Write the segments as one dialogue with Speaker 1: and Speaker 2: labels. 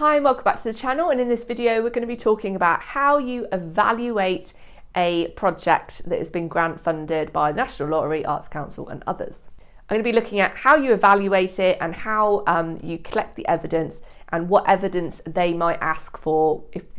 Speaker 1: Hi and welcome back to the channel, and in this video we're going to be talking about how you evaluate a project that has been grant funded by the National Lottery, Arts Council and others. I'm going to be looking at how you evaluate it and how you collect the evidence and what evidence they might ask for if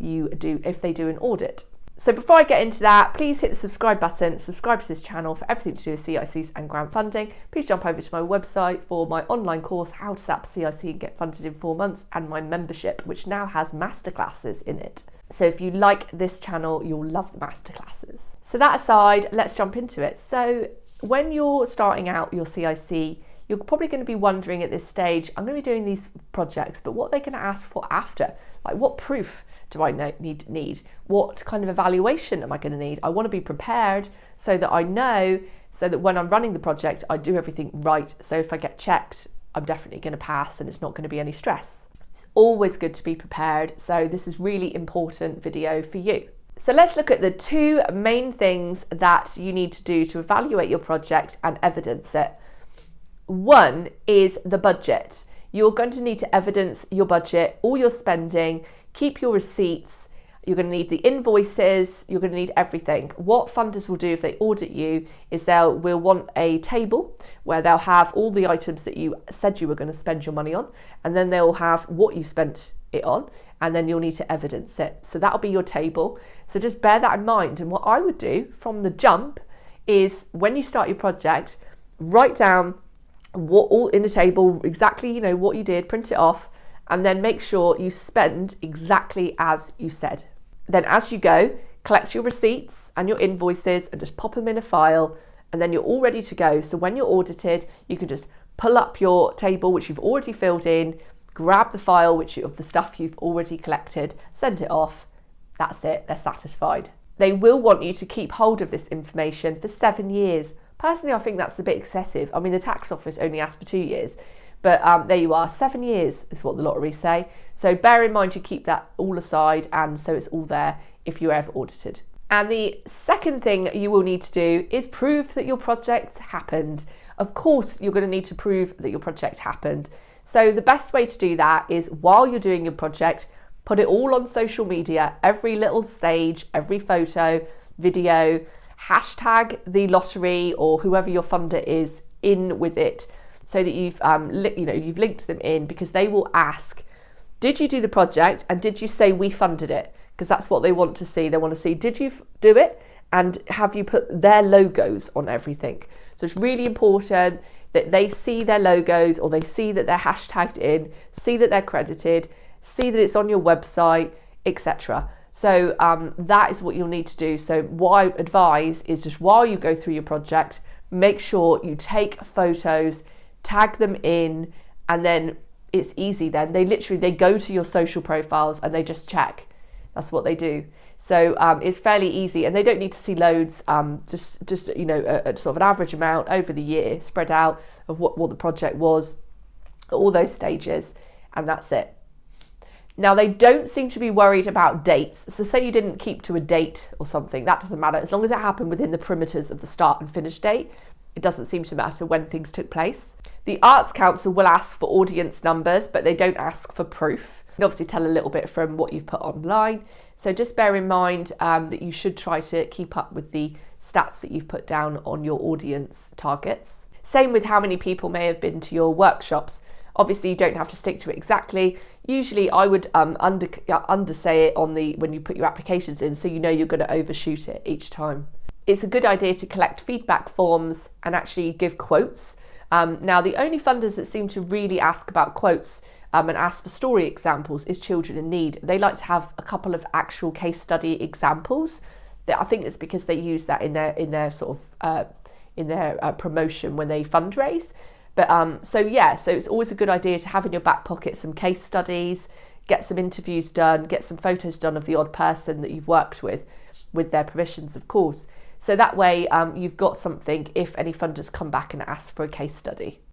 Speaker 1: they do an audit. So before I get into that, please hit the subscribe button, subscribe to this channel for everything to do with CICs and grant funding. Please jump over to my website for my online course, How to Set Up CIC and Get Funded in 4 months, and my membership, which now has masterclasses in it. So if you like this channel, you'll love the masterclasses. So that aside, let's jump into it. So when you're starting out your CIC, you're probably going to be wondering at this stage, I'm going to be doing these projects, but what are they going to ask for after? Like, what proof do I need? What kind of evaluation am I going to need? I want to be prepared so that I know, so that when I'm running the project, I do everything right. So if I get checked, I'm definitely going to pass and it's not going to be any stress. It's always good to be prepared. So this is really important video for you. So let's look at the 2 main things that you need to do to evaluate your project and evidence it. One is the budget. You're going to need to evidence your budget, all your spending, keep your receipts. You're going to need the invoices. You're going to need everything. What funders will do if they audit you is we'll want a table where they'll have all the items that you said you were going to spend your money on, and then they'll have what you spent it on, and then you'll need to evidence it. So that'll be your table. So just bear that in mind. And what I would do from the jump is, when you start your project, write down what all in the table, exactly, what you did, print it off, and then make sure you spend exactly as you said. Then as you go, collect your receipts and your invoices and just pop them in a file, and then you're all ready to go. So when you're audited, you can just pull up your table, which you've already filled in, grab the file of the stuff you've already collected, send it off. That's it, they're satisfied. They will want you to keep hold of this information for 7 years. Personally, I think that's a bit excessive. I mean, the tax office only asks for 2 years, but there you are, 7 years is what the lottery say. So bear in mind you keep that all aside, and so it's all there if you're ever audited. And the second thing you will need to do is prove that your project happened. Of course, you're going to need to prove that your project happened. So the best way to do that is, while you're doing your project, put it all on social media, every little stage, every photo, video, hashtag the lottery or whoever your funder is in with it, so that you've linked them in, because they will ask, did you do the project and did you say we funded it? Because that's what they want to see. They want to see, did you do it and have you put their logos on everything? So it's really important that they see their logos, or they see that they're hashtagged in, see that they're credited, see that it's on your website, etc. So that is what you'll need to do. So what I advise is, just while you go through your project, make sure you take photos, tag them in, and then it's easy. Then they go to your social profiles and they just check. That's what they do. So it's fairly easy, and they don't need to see loads. Just a sort of an average amount over the year, spread out, of what the project was, all those stages, and that's it. Now, they don't seem to be worried about dates. So say you didn't keep to a date or something, that doesn't matter. As long as it happened within the perimeters of the start and finish date, it doesn't seem to matter when things took place. The Arts Council will ask for audience numbers, but they don't ask for proof. And obviously tell a little bit from what you've put online. So just bear in mind that you should try to keep up with the stats that you've put down on your audience targets. Same with how many people may have been to your workshops. Obviously, you don't have to stick to it exactly. Usually I would undersay it when you put your applications in, so you're going to overshoot it each time. It's a good idea to collect feedback forms and actually give quotes. Now, the only funders that seem to really ask about quotes and ask for story examples is Children in Need. They like to have a couple of actual case study examples. I think it's because they use that in their sort of promotion when they fundraise. But so it's always a good idea to have in your back pocket some case studies, get some interviews done, get some photos done of the odd person that you've worked with their permissions, of course. So that way you've got something if any funders come back and ask for a case study.